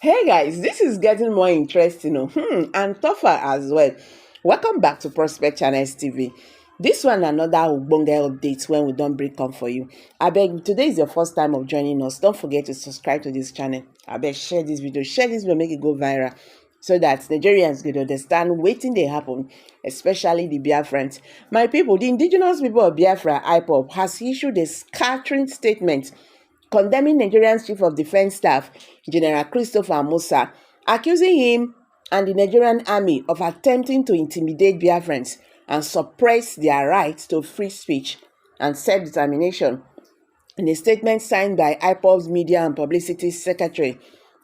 Hey guys, this is getting more interesting and tougher as well. Welcome back to Prospect Channels TV. This one another Ubonge update when we don't break up for you. I beg, today is your first time of joining us. Don't forget to subscribe to this channel. I beg, share this video, make it go viral so that Nigerians could understand waiting they happen, especially the Biafrans. My people, the indigenous people of Biafra, IPOB, has issued a scattering statement condemning Nigerian's Chief of Defense Staff, General Christopher Musa, accusing him and the Nigerian army of attempting to intimidate Biafrans and suppress their right to free speech and self-determination. In a statement signed by IPOB's Media and Publicity Secretary,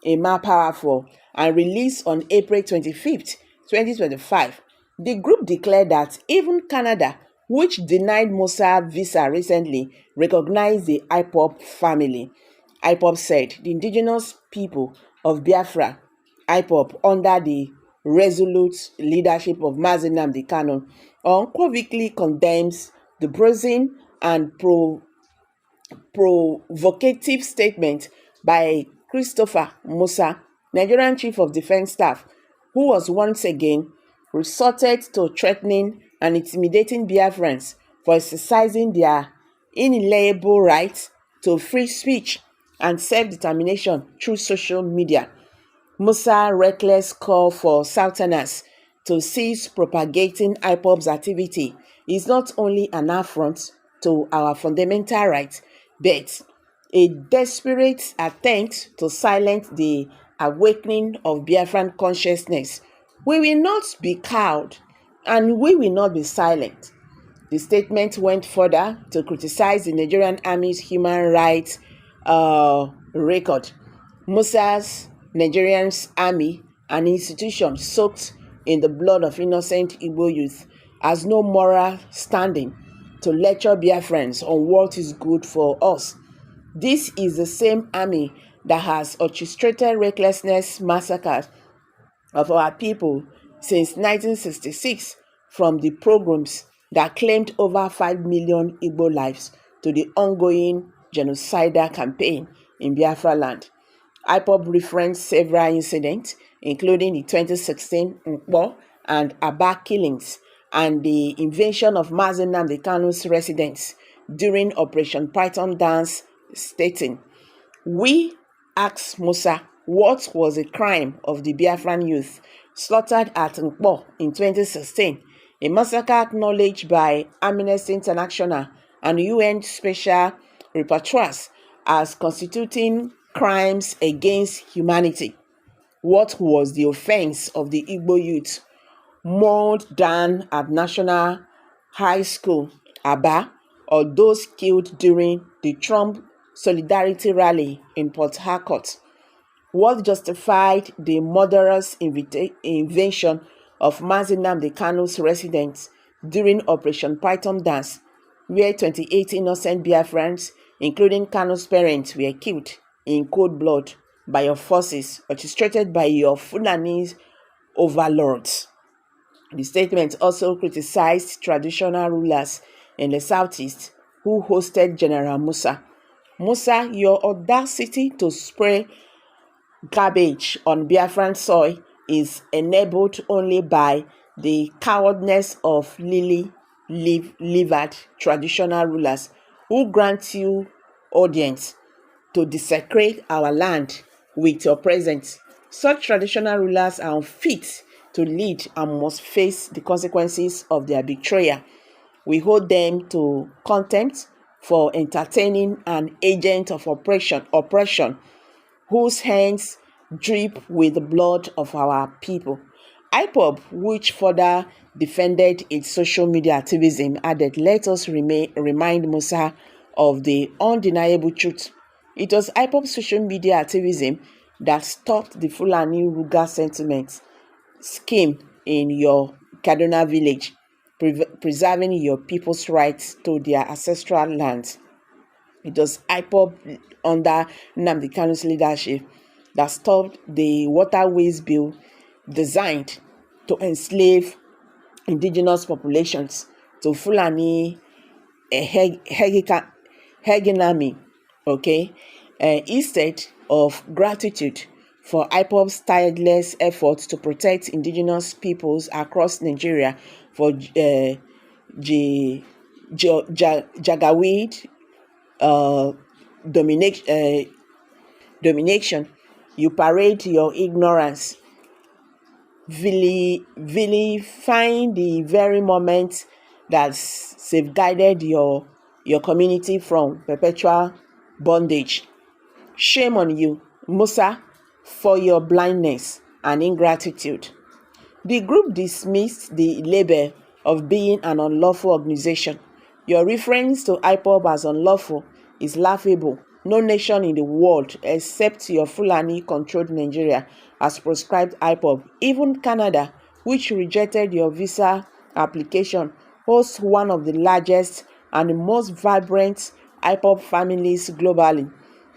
Emma Powerful, and released on April 25th, 2025, the group declared that even Canada, which denied Musa visa recently, recognized the IPOB family. IPOB said the indigenous people of Biafra, IPOB, under the resolute leadership of Mazi Nnamdi Kanu, unequivocally condemns the brazen and provocative statement by Christopher Musa, Nigerian Chief of Defense Staff, who was once again resorted to threatening and intimidating Biafrans for exercising their inalienable right to free speech and self-determination through social media. Musa's reckless call for Southerners to cease propagating IPOB's activity is not only an affront to our fundamental rights, but a desperate attempt to silence the awakening of Biafran consciousness. We will not be cowed and we will not be silent. The statement went further to criticize the Nigerian Army's human rights record. Musa's Nigerian army, an institution soaked in the blood of innocent Igbo youth, has no moral standing to lecture Biafrans on what is good for us. This is the same army that has orchestrated recklessness massacres of our people since 1966, from the pogroms that claimed over 5 million Igbo lives to the ongoing genocidal campaign in Biafra land. IPOB referenced several incidents, including the 2016 Nkpo and Aba killings and the invasion of Mazi Nnamdi Kanu's residence during Operation Python Dance, stating, "We asked Musa what was the crime of the Biafran youth slaughtered at Nkpo in 2016, a massacre acknowledged by Amnesty International and UN Special Rapporteurs as constituting crimes against humanity. What was the offense of the Igbo youth mowed down at National High School, Aba, or those killed during the Trump Solidarity Rally in Port Harcourt? What justified the murderous invasion of Mazi Nnamdi Kanu's residence during Operation Python Dance, where 28 innocent Biafrans, including Kanu's parents, were killed in cold blood by your forces, orchestrated by your Fulani overlords?" The statement also criticized traditional rulers in the southeast who hosted General Musa. "Musa, your audacity to spray garbage on Biafran soil is enabled only by the cowardness of lily-livered traditional rulers who grant you audience to desecrate our land with your presence. Such traditional rulers are unfit to lead and must face the consequences of their betrayal. We hold them to contempt for entertaining an agent of oppression whose hands drip with the blood of our people." IPOB, which further defended its social media activism, added, "Let us remind Musa of the undeniable truth. It was IPOB's social media activism that stopped the Fulani Ruga sentiment scheme in your Kaduna village, preserving your people's rights to their ancestral lands. It was IPOB under Nnamdi Kanu's leadership that stopped the Waterways Bill designed to enslave indigenous populations to Fulani hegemony, instead of gratitude for IPOB's tireless efforts to protect indigenous peoples across Nigeria for Jagaweed domination. You parade your ignorance, vilifying the very moment that safeguarded your community from perpetual bondage. Shame on you, Musa, for your blindness and ingratitude. The group dismissed the label of being an unlawful organization. Your reference to IPOB as unlawful is laughable. No nation in the world except your Fulani-controlled Nigeria has proscribed IPOB. Even Canada, which rejected your visa application, hosts one of the largest and the most vibrant IPOB families globally.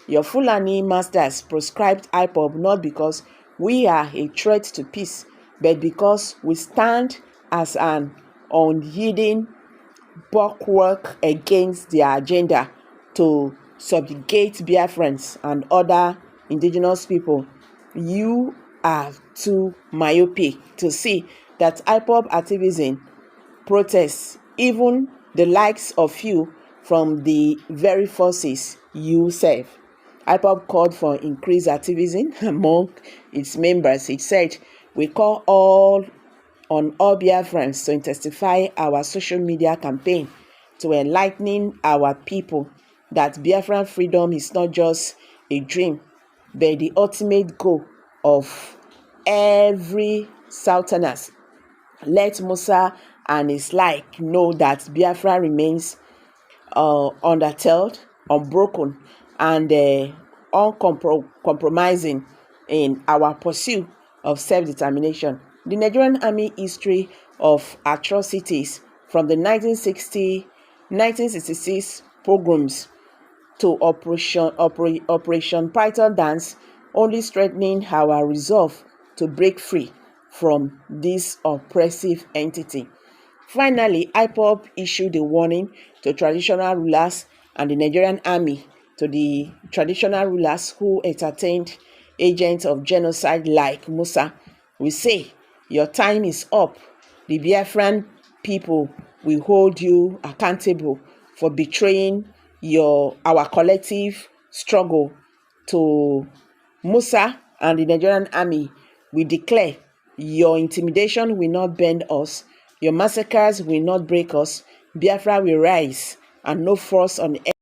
Your Fulani masters proscribed IPOB not because we are a threat to peace, but because we stand as an unyielding bulwark against their agenda to subjugate Biafrans and other indigenous people. You are too myopic to see that IPOB activism protests even the likes of you from the very forces you serve. IPOB called for increased activism among its members. It said, "We call on all Biafrans to intensify our social media campaign to enlightening our people that Biafran freedom is not just a dream, but the ultimate goal of every Southerners. Let Musa and his like know that Biafra remains undeterred, unbroken, and uncompromising in our pursuit of self-determination." The Nigerian Army history of atrocities from the 1966 pogroms to Operation Python Dance only strengthening our resolve to break free from this oppressive entity. Finally, IPOB issued a warning to traditional rulers and the Nigerian Army, to the traditional rulers who entertained agents of genocide like Musa. We say, your time is up. The Biafran people will hold you accountable for betraying our collective struggle. To Musa and the Nigerian Army, we declare, your intimidation will not bend us. Your massacres will not break us. Biafra will rise, and no force on earth